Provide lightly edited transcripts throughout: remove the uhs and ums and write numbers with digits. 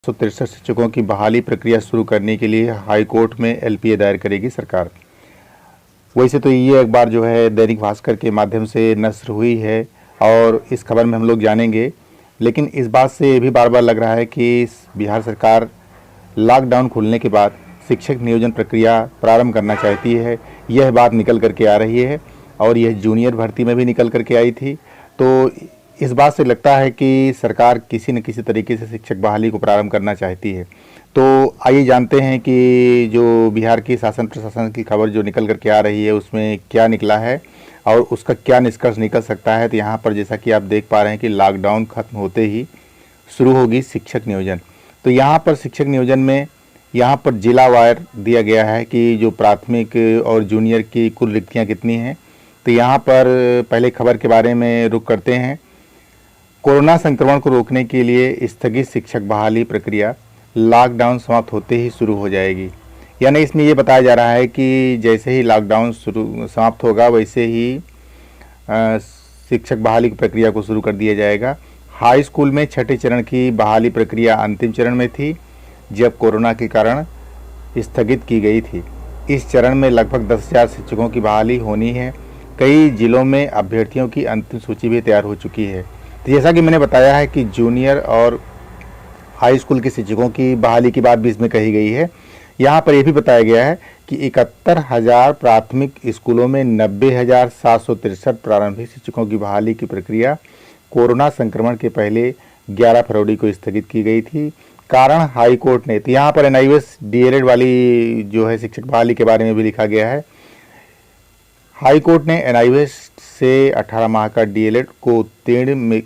163 शिक्षकों की बहाली प्रक्रिया शुरू करने के लिए हाई कोर्ट में एलपीए दायर करेगी सरकार। वैसे तो ये अखबार जो है दैनिक भास्कर के माध्यम से नष्र हुई है और इस खबर में हम लोग जानेंगे, लेकिन इस बात से ये भी बार बार लग रहा है कि बिहार सरकार लॉकडाउन खुलने के बाद शिक्षक नियोजन प्रक्रिया प्रारंभ करना चाहती है। यह बात निकल करके आ रही है और यह जूनियर भर्ती में भी निकल करके आई थी। तो इस बात से लगता है कि सरकार किसी न किसी तरीके से शिक्षक बहाली को प्रारंभ करना चाहती है। तो आइए जानते हैं कि जो बिहार की शासन प्रशासन की खबर जो निकल करके आ रही है उसमें क्या निकला है और उसका क्या निष्कर्ष निकल सकता है। तो यहाँ पर जैसा कि आप देख पा रहे हैं कि लॉकडाउन खत्म होते ही शुरू होगी शिक्षक नियोजन। तो यहाँ पर शिक्षक नियोजन में यहाँ पर जिलावार दिया गया है कि जो प्राथमिक और जूनियर की कुल रिक्तियाँ कितनी हैं। तो यहाँ पर पहले खबर के बारे में रुख करते हैं। कोरोना संक्रमण को रोकने के लिए स्थगित शिक्षक बहाली प्रक्रिया लॉकडाउन समाप्त होते ही शुरू हो जाएगी। यानी इसमें ये बताया जा रहा है कि जैसे ही लॉकडाउन समाप्त होगा वैसे ही शिक्षक बहाली की प्रक्रिया को शुरू कर दिया जाएगा। हाई स्कूल में छठे चरण की बहाली प्रक्रिया अंतिम चरण में थी जब कोरोना के कारण स्थगित की गई थी। इस चरण में लगभग 10,000 शिक्षकों की बहाली होनी है। कई जिलों में अभ्यर्थियों की अंतिम सूची भी तैयार हो चुकी है। तो जैसा कि मैंने बताया है कि जूनियर और हाई स्कूल के शिक्षकों की बहाली की बात भी इसमें कही गई है। यहाँ पर यह भी बताया गया है कि 71,000 प्राथमिक स्कूलों में 90,763 प्रारंभिक शिक्षकों की बहाली की प्रक्रिया कोरोना संक्रमण के पहले 11 फरवरी को स्थगित की गई थी। कारण हाई कोर्ट ने, तो यहाँ पर एनआईवीएस डीएलएड वाली जो है शिक्षक बहाली के बारे में भी लिखा गया है। हाई कोर्ट ने एनआईवीएस से 18 माह का डीएलएड को उत्तीर्ण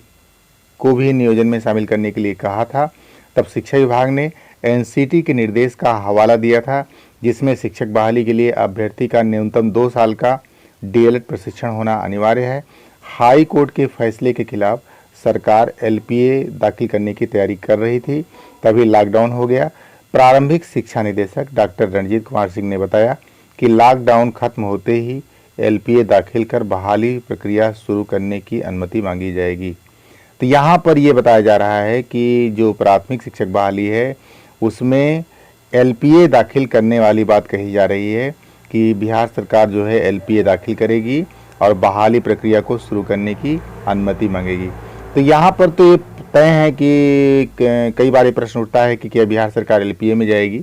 को भी नियोजन में शामिल करने के लिए कहा था। तब शिक्षा विभाग ने एनसीटी के निर्देश का हवाला दिया था जिसमें शिक्षक बहाली के लिए अभ्यर्थी का न्यूनतम 2 साल का डीएलएड प्रशिक्षण होना अनिवार्य है। हाई कोर्ट के फैसले के खिलाफ सरकार एलपीए दाखिल करने की तैयारी कर रही थी, तभी लॉकडाउन हो गया। प्रारंभिक शिक्षा निदेशक डॉक्टर रणजीत कुमार सिंह ने बताया कि लॉकडाउन खत्म होते ही एलपीए दाखिल कर बहाली प्रक्रिया शुरू करने की अनुमति मांगी जाएगी। तो यहाँ पर यह बताया जा रहा है कि जो प्राथमिक शिक्षक बहाली है उसमें एलपीए दाखिल करने वाली बात कही जा रही है कि बिहार सरकार जो है एलपीए दाखिल करेगी और बहाली प्रक्रिया को शुरू करने की अनुमति मांगेगी। तो यहाँ पर तो ये तय है कि कई बार ये प्रश्न उठता है कि क्या बिहार सरकार एलपीए में जाएगी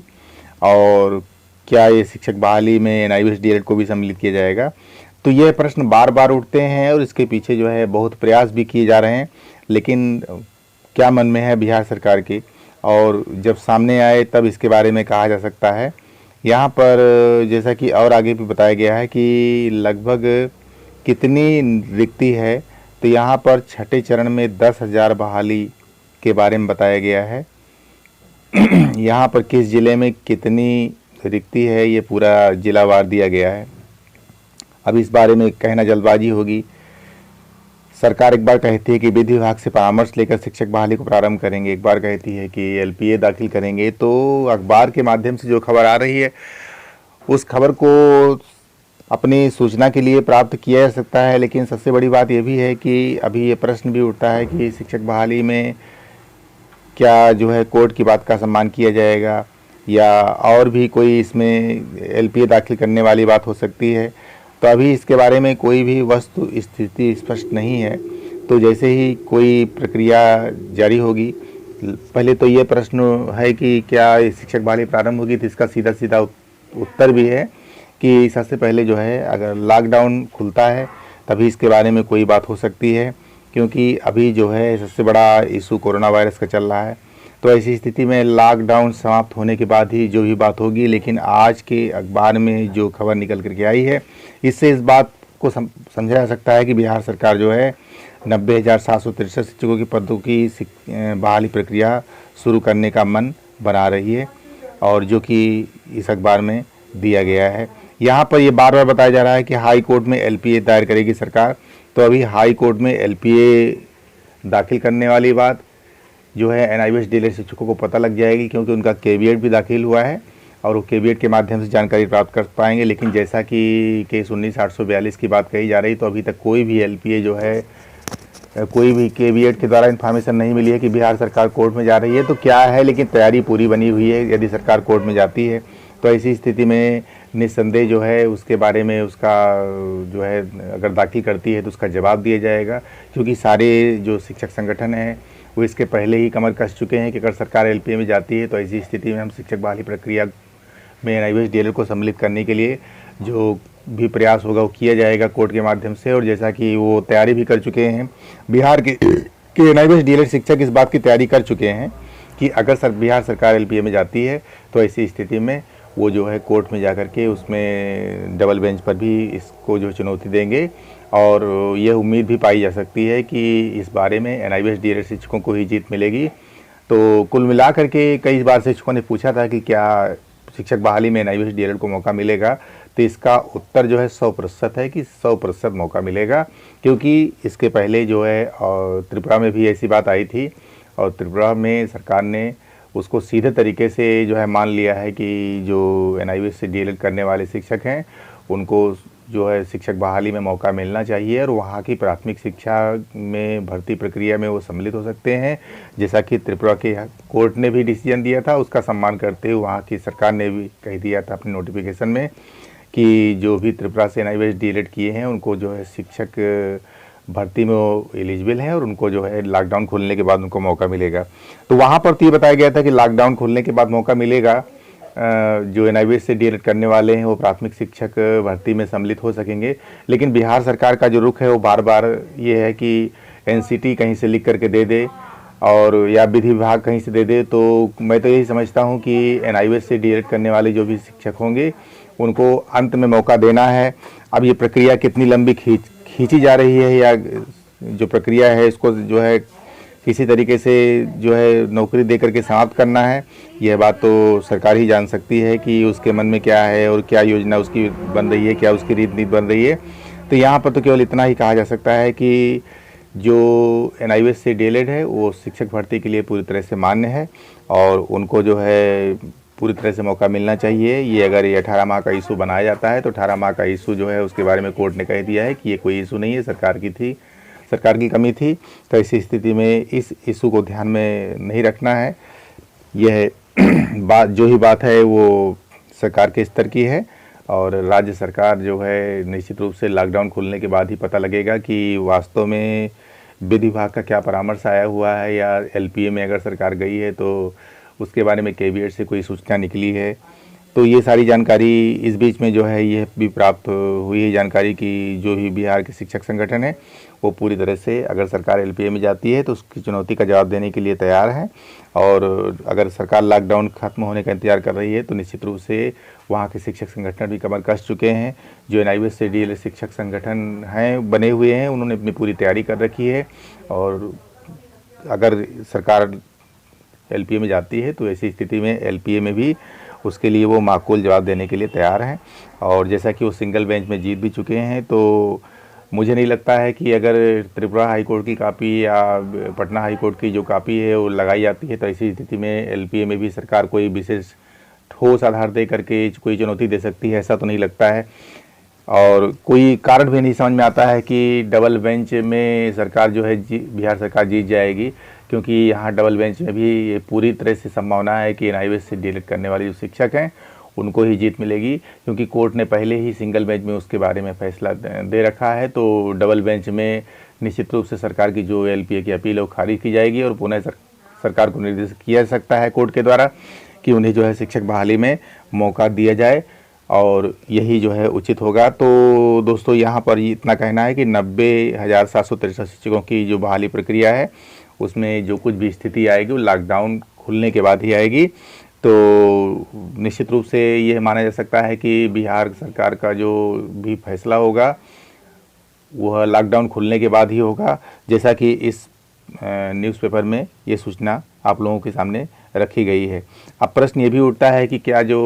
और क्या ये शिक्षक बहाली में एनआईवीएस डीएलएड को भी सम्मिलित किया जाएगा। तो ये प्रश्न बार बार उठते हैं और इसके पीछे जो है बहुत प्रयास भी किए जा रहे हैं, लेकिन क्या मन में है बिहार सरकार के और जब सामने आए तब इसके बारे में कहा जा सकता है। यहाँ पर जैसा कि और आगे भी बताया गया है कि लगभग कितनी रिक्ति है। तो यहाँ पर छठे चरण में 10,000 बहाली के बारे में बताया गया है। यहाँ पर किस ज़िले में कितनी रिक्ति है ये पूरा जिलावार दिया गया है। अब इस बारे में कहना जल्दबाजी होगी। सरकार एक बार कहती है कि विधि विभाग से परामर्श लेकर शिक्षक बहाली को प्रारंभ करेंगे, एक बार कहती है कि एलपीए दाखिल करेंगे। तो अखबार के माध्यम से जो खबर आ रही है उस खबर को अपनी सूचना के लिए प्राप्त किया जा सकता है, लेकिन सबसे बड़ी बात यह भी है कि अभी ये प्रश्न भी उठता है कि शिक्षक बहाली में क्या जो है कोर्ट की बात का सम्मान किया जाएगा या और भी कोई इसमें एलपीए दाखिल करने वाली बात हो सकती है। तो अभी इसके बारे में कोई भी वस्तु स्थिति स्पष्ट नहीं है। तो जैसे ही कोई प्रक्रिया जारी होगी, पहले तो ये प्रश्न है कि क्या शिक्षक बहाली प्रारंभ होगी, तो इसका सीधा सीधा उत्तर भी है कि सबसे पहले जो है अगर लॉकडाउन खुलता है तभी इसके बारे में कोई बात हो सकती है, क्योंकि अभी जो है सबसे बड़ा इशू कोरोना वायरस का चल रहा है। तो ऐसी स्थिति में लॉकडाउन समाप्त होने के बाद ही जो भी बात होगी, लेकिन आज के अखबार में जो खबर निकल करके आई है इससे इस बात को समझा जा सकता है कि बिहार सरकार जो है 90,763 शिक्षकों के पदों की बहाली प्रक्रिया शुरू करने का मन बना रही है और जो कि इस अखबार में दिया गया है। यहाँ पर ये बार बार बताया जा रहा है कि हाई कोर्ट में एलपीए दायर करेगी सरकार। तो अभी हाई कोर्ट में एलपीए दाखिल करने वाली बात जो है एनआईवीएस डीएलएड शिक्षकों को पता लग जाएगी, क्योंकि उनका केवीएट भी दाखिल हुआ है और वो केवीएट के माध्यम से जानकारी प्राप्त कर पाएंगे। लेकिन जैसा कि केस 19/842 की बात कही जा रही, तो अभी तक कोई भी एलपीए जो है कोई भी केवीएट के द्वारा इन्फॉर्मेशन नहीं मिली है कि बिहार सरकार कोर्ट में जा रही है तो क्या है, लेकिन तैयारी पूरी बनी हुई है यदि सरकार कोर्ट में जाती है तो ऐसी स्थिति में निस्संदेह जो है उसके बारे में उसका जो है अगर दाखिल करती है तो उसका जवाब दिया जाएगा, क्योंकि सारे जो शिक्षक संगठन हैं वो इसके पहले ही कमर कस चुके हैं कि अगर सरकार एलपीए में जाती है तो ऐसी स्थिति में हम शिक्षक बहाली प्रक्रिया में एनआईवीएस डीएलएड को सम्मिलित करने के लिए जो भी प्रयास होगा वो किया जाएगा कोर्ट के माध्यम से। और जैसा कि वो तैयारी भी कर चुके हैं, बिहार के एनआईवीएस डीएलएड शिक्षक इस बात की तैयारी कर चुके हैं कि अगर बिहार सरकार एलपीए में जाती है तो ऐसी स्थिति में वो जो है कोर्ट में जाकर के उसमें डबल बेंच पर भी इसको जो चुनौती देंगे। और यह उम्मीद भी पाई जा सकती है कि इस बारे में एनआईवीएस डीएलएड शिक्षकों को ही जीत मिलेगी। तो कुल मिलाकर के कई बार शिक्षकों ने पूछा था कि क्या शिक्षक बहाली में एनआईवीएस डीएलएड को मौका मिलेगा, तो इसका उत्तर जो है 100% है कि 100% मौका मिलेगा, क्योंकि इसके पहले जो है त्रिपुरा में भी ऐसी बात आई थी और त्रिपुरा में सरकार ने उसको सीधे तरीके से जो है मान लिया है कि जो एनआईवीएस से डीएलएड करने वाले शिक्षक हैं उनको जो है शिक्षक बहाली में मौका मिलना चाहिए और वहाँ की प्राथमिक शिक्षा में भर्ती प्रक्रिया में वो सम्मिलित हो सकते हैं। जैसा कि त्रिपुरा के कोर्ट ने भी डिसीजन दिया था, उसका सम्मान करते हुए वहाँ की सरकार ने भी कह दिया था अपने नोटिफिकेशन में कि जो भी त्रिपुरा से एनआईवीएस डीएलएड किए हैं उनको जो है शिक्षक भर्ती में वो एलिजिबल हैं और उनको जो है लॉकडाउन खुलने के बाद उनको मौका मिलेगा। तो वहाँ पर तो ये बताया गया था कि लॉकडाउन खुलने के बाद मौका मिलेगा, जो एनआईवीएस से डीएलएड करने वाले हैं वो प्राथमिक शिक्षक भर्ती में सम्मिलित हो सकेंगे। लेकिन बिहार सरकार का जो रुख है वो बार बार ये है कि एनसीटी कहीं से लिख करके दे दे और या विधि विभाग कहीं से दे दे। तो मैं तो यही समझता हूँ कि एनआईवीएस से डीएलएड करने वाले जो भी शिक्षक होंगे उनको अंत में मौका देना है। अब ये प्रक्रिया कितनी लंबी खींची जा रही है या जो प्रक्रिया है इसको जो है किसी तरीके से जो है नौकरी दे करके समाप्त करना है, यह बात तो सरकार ही जान सकती है कि उसके मन में क्या है और क्या योजना उसकी बन रही है, क्या उसकी रीति बन रही है। तो यहाँ पर तो केवल इतना ही कहा जा सकता है कि जो एनआईवीएस से डीएलएड है वो शिक्षक भर्ती के लिए पूरी तरह से मान्य है और उनको जो है पूरी तरह से मौका मिलना चाहिए। ये अगर ये 18 माह का इशू बनाया जाता है तो 18 माह का इशू जो है उसके बारे में कोर्ट ने कह दिया है कि ये कोई इशू नहीं है, सरकार की कमी थी। तो ऐसी स्थिति में इस इशू को ध्यान में नहीं रखना है। यह बात है वो सरकार के स्तर की है और राज्य सरकार जो है निश्चित रूप से लॉकडाउन खुलने के बाद ही पता लगेगा कि वास्तव में विधि विभाग का क्या परामर्श आया हुआ है या एलपीए में अगर सरकार गई है तो उसके बारे में केवीएट से कोई सूचना निकली है। तो ये सारी जानकारी इस बीच में जो है ये भी प्राप्त हुई है जानकारी कि जो भी बिहार के शिक्षक संगठन है वो पूरी तरह से अगर सरकार एलपीए में जाती है तो उसकी चुनौती का जवाब देने के लिए तैयार है। और अगर सरकार लॉकडाउन खत्म होने का इंतजार कर रही है तो निश्चित रूप से वहाँ के शिक्षक संगठन भी कमर कस चुके हैं। जो एनआईवीएस से डीएलएड शिक्षक संगठन हैं बने हुए हैं उन्होंने अपनी पूरी तैयारी कर रखी है और अगर सरकार एलपीए में जाती है तो ऐसी स्थिति में एलपीए में भी उसके लिए वो माकूल जवाब देने के लिए तैयार हैं। और जैसा कि वो सिंगल बेंच में जीत भी चुके हैं तो मुझे नहीं लगता है कि अगर त्रिपुरा हाई कोर्ट की कापी या पटना हाई कोर्ट की जो कापी है वो लगाई जाती है तो ऐसी स्थिति में एलपीए में भी सरकार कोई विशेष ठोस आधार दे करके कोई चुनौती दे सकती है, ऐसा तो नहीं लगता है। और कोई कारण भी नहीं समझ में आता है कि डबल बेंच में सरकार जो है बिहार सरकार जीत जाएगी, क्योंकि यहाँ डबल बेंच में भी ये पूरी तरह से संभावना है कि एनआईवीएस से डीएलएड करने वाले जो शिक्षक हैं उनको ही जीत मिलेगी, क्योंकि कोर्ट ने पहले ही सिंगल बेंच में उसके बारे में फैसला दे रखा है। तो डबल बेंच में निश्चित रूप से सरकार की जो एलपीए की अपील है वो खारिज की जाएगी और पुनः सरकार को निर्देश किया जा सकता है कोर्ट के द्वारा कि उन्हें जो है शिक्षक बहाली में मौका दिया जाए और यही जो है उचित होगा। तो दोस्तों यहाँ पर इतना कहना है कि 90,763 शिक्षकों की जो बहाली प्रक्रिया है उसमें जो कुछ भी स्थिति आएगी वो लॉकडाउन खुलने के बाद ही आएगी। तो निश्चित रूप से यह माना जा सकता है कि बिहार सरकार का जो भी फैसला होगा वह लॉकडाउन खुलने के बाद ही होगा, जैसा कि इस न्यूज़पेपर में ये सूचना आप लोगों के सामने रखी गई है। अब प्रश्न ये भी उठता है कि क्या जो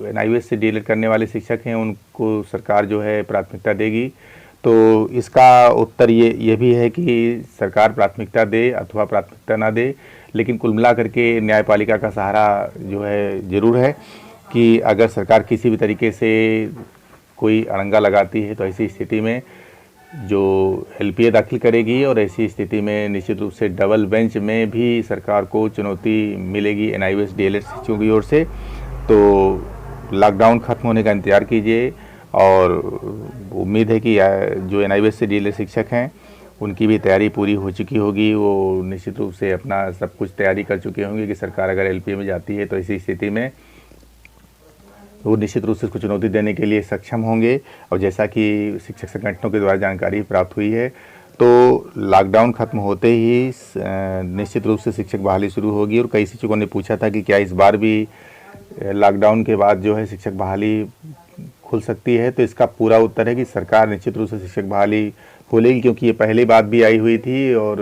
एनआईवीएस से डीएलएड करने वाले शिक्षक हैं उनको सरकार जो है प्राथमिकता देगी। तो इसका उत्तर ये भी है कि सरकार प्राथमिकता दे अथवा प्राथमिकता ना दे, लेकिन कुल मिला करके न्यायपालिका का सहारा जो है ज़रूर है कि अगर सरकार किसी भी तरीके से कोई अड़ंगा लगाती है तो ऐसी स्थिति में जो एलपीए दाखिल करेगी और ऐसी स्थिति में निश्चित रूप से डबल बेंच में भी सरकार को चुनौती मिलेगी एनआईओएस डीएलएड शिक्षकों की ओर से। तो लॉकडाउन ख़त्म होने का इंतज़ार कीजिए और उम्मीद है कि जो एनआईओएस से डीएलएड शिक्षक हैं उनकी भी तैयारी पूरी हो चुकी होगी। वो निश्चित रूप से अपना सब कुछ तैयारी कर चुके होंगे कि सरकार अगर एलपीए में जाती है तो ऐसी स्थिति में वो निश्चित रूप से उसको चुनौती देने के लिए सक्षम होंगे। और जैसा कि शिक्षक संगठनों के द्वारा जानकारी प्राप्त हुई है तो लॉकडाउन ख़त्म होते ही निश्चित रूप से शिक्षक बहाली शुरू होगी। और कई शिक्षकों ने पूछा था कि क्या इस बार भी लॉकडाउन के बाद जो है शिक्षक बहाली खुल सकती है, तो इसका पूरा उत्तर है कि सरकार निश्चित रूप से शिक्षक बहाली खोलेगी, क्योंकि ये पहली बात भी आई हुई थी और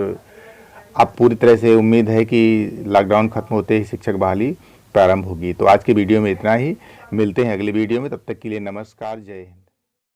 अब पूरी तरह से उम्मीद है कि लॉकडाउन ख़त्म होते ही शिक्षक बहाली प्रारंभ होगी। तो आज के वीडियो में इतना ही, मिलते हैं अगले वीडियो में, तब तक के लिए नमस्कार, जय हिंद।